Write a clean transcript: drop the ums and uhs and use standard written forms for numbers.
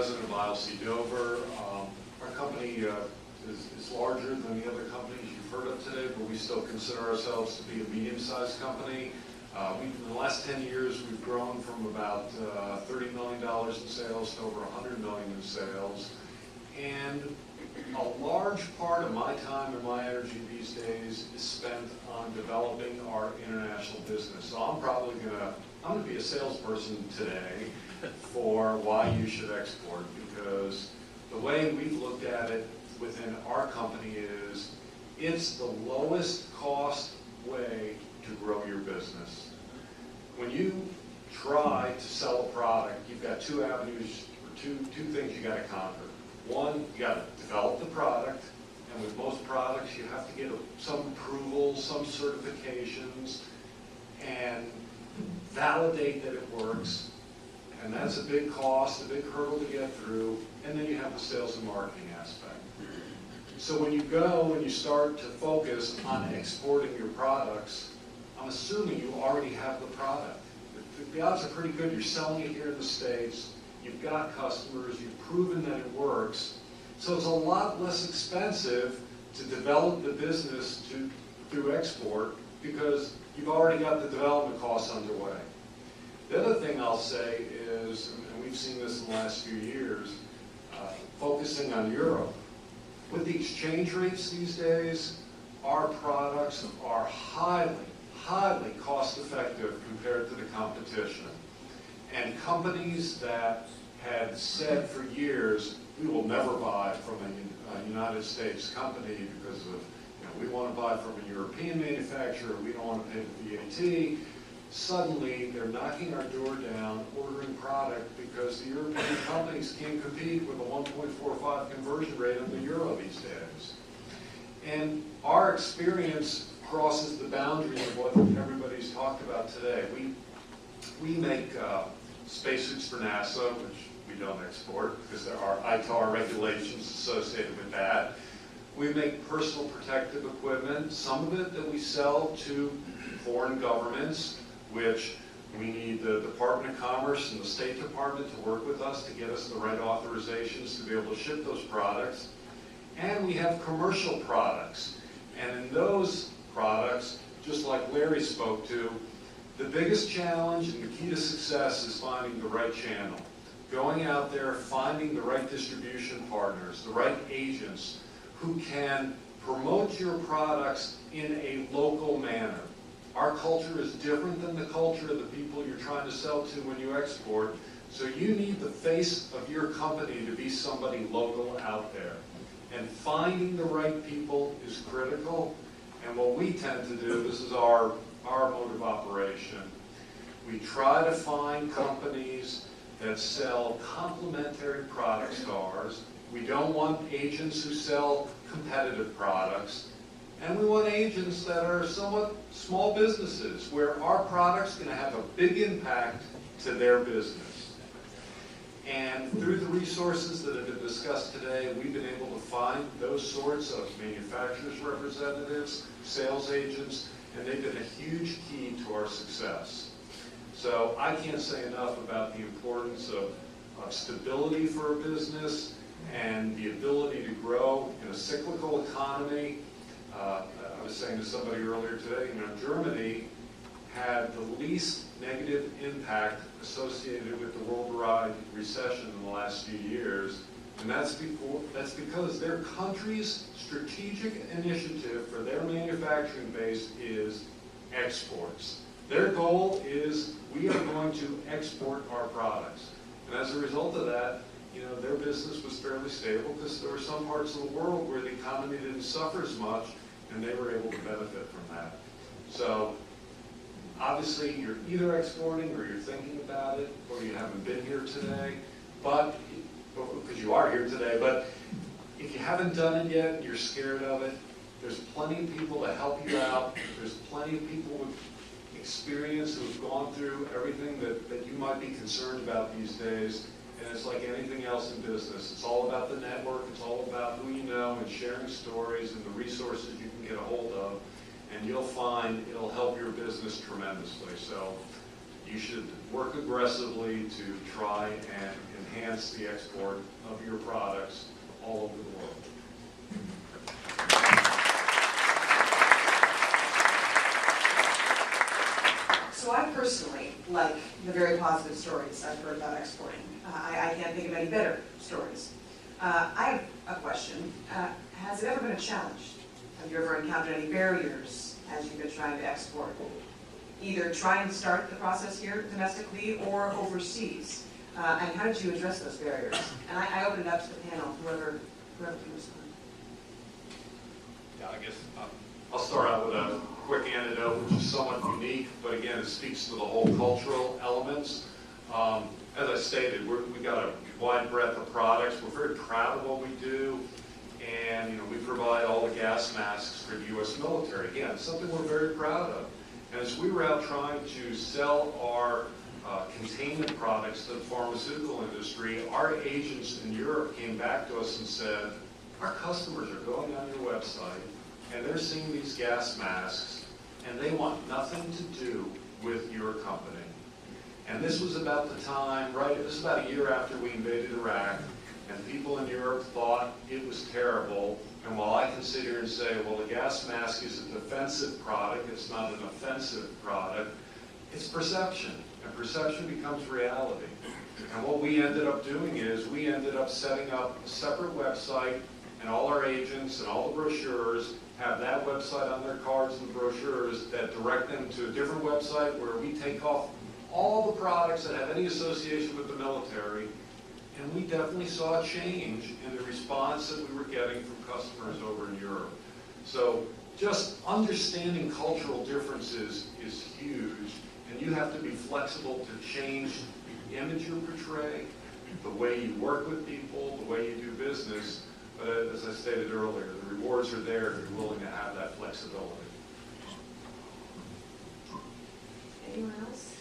president of ILC Dover. Our company is larger than the other companies you've heard of today, but we still consider ourselves to be a medium-sized company. In the last 10 years, we've grown from about $30 million in sales to over $100 million in sales. And a large part of my time and my energy these days is spent on developing our international business. So I'm going to be a salesperson today for why you should export, because the way we've looked at it within our company is it's the lowest cost way to grow your business. When you try to sell a product, you've got two avenues, or two things you got to conquer. One, you got to develop the product, and with most products, you have to get some approvals, some certifications, and validate that it works. And that's a big cost, a big hurdle to get through. And then you have the sales and marketing aspect. So when you start to focus on exporting your products, I'm assuming you already have the product. The odds are pretty good. You're selling it here in the States. You've got customers. You've proven that it works. So it's a lot less expensive to develop the business through export because you've already got the development costs underway. The other thing I'll say is, and we've seen this in the last few years, focusing on Europe. With the exchange rates these days, our products are highly cost effective compared to the competition. And companies that had said for years, we will never buy from a United States company because of, we want to buy from a European manufacturer, we don't want to pay the VAT. Suddenly, they're knocking our door down, ordering product because the European companies can't compete with a 1.45 conversion rate of the euro these days. And our experience crosses the boundaries of what everybody's talked about today. We make spacesuits for NASA, which we don't export because there are ITAR regulations associated with that. We make personal protective equipment, some of it that we sell to foreign governments, which we need the Department of Commerce and the State Department to work with us to get us the right authorizations to be able to ship those products. And we have commercial products. And in those products, just like Larry spoke to, the biggest challenge and the key to success is finding the right channel. Going out there, finding the right distribution partners, the right agents who can promote your products in a local manner. Our culture is different than the culture of the people you're trying to sell to when you export, so you need the face of your company to be somebody local out there. And finding the right people is critical, and what we tend to do, this is our mode of operation, we try to find companies that sell complementary products to ours. We don't want agents who sell competitive products. And we want agents that are somewhat small businesses where our product's going to have a big impact to their business. And through the resources that have been discussed today, we've been able to find those sorts of manufacturers' representatives, sales agents, and they've been a huge key to our success. So I can't say enough about the importance of stability for a business and the ability to grow in a cyclical economy. I was saying to somebody earlier today, Germany had the least negative impact associated with the worldwide recession in the last few years, and that's because their country's strategic initiative for their manufacturing base is exports. Their goal is we are going to export our products, and as a result of that, their business was fairly stable because there were some parts of the world where the economy didn't suffer as much, and they were able to benefit from that. So obviously you're either exporting or you're thinking about it, or you haven't been here today, but because you are here today, but if you haven't done it yet and you're scared of it, there's plenty of people to help you out. There's plenty of people with experience who have gone through everything that you might be concerned about these days. And it's like anything else in business. It's all about the network. It's all about who you know and sharing stories and the resources you can get a hold of. And you'll find it'll help your business tremendously. So you should work aggressively to try and enhance the export of your products all over the world. So I personally like the very positive stories I've heard about exporting. I can't think of any better stories. I have a question. Has it ever been a challenge? Have you ever encountered any barriers as you've been trying to export? Either trying to start the process here domestically or overseas? And how did you address those barriers? And I open it up to the panel, whoever can respond. Yeah, I guess I'll start out with a quick anecdote, which is somewhat unique, but again, it speaks to the whole cultural elements. As I stated, we've got a wide breadth of products. We're very proud of what we do, and we provide all the gas masks for the U.S. military. Again, something we're very proud of. And as we were out trying to sell our containment products to the pharmaceutical industry, our agents in Europe came back to us and said, our customers are going on your website and they're seeing these gas masks and they want nothing to do with your company. And this was about the time, right, this was about a year after we invaded Iraq, and people in Europe thought it was terrible. And while I can sit here and say, well, the gas mask is a defensive product, it's not an offensive product, it's perception, and perception becomes reality. And what we ended up doing is we ended up setting up a separate website, and all our agents and all the brochures have that website on their cards and brochures that direct them to a different website where we take off all the products that have any association with the military. And we definitely saw a change in the response that we were getting from customers over in Europe. So just understanding cultural differences is huge, and you have to be flexible to change the image you portray, the way you work with people, the way you do business. But as I stated earlier, the rewards are there if you're willing to have that flexibility. Anyone else?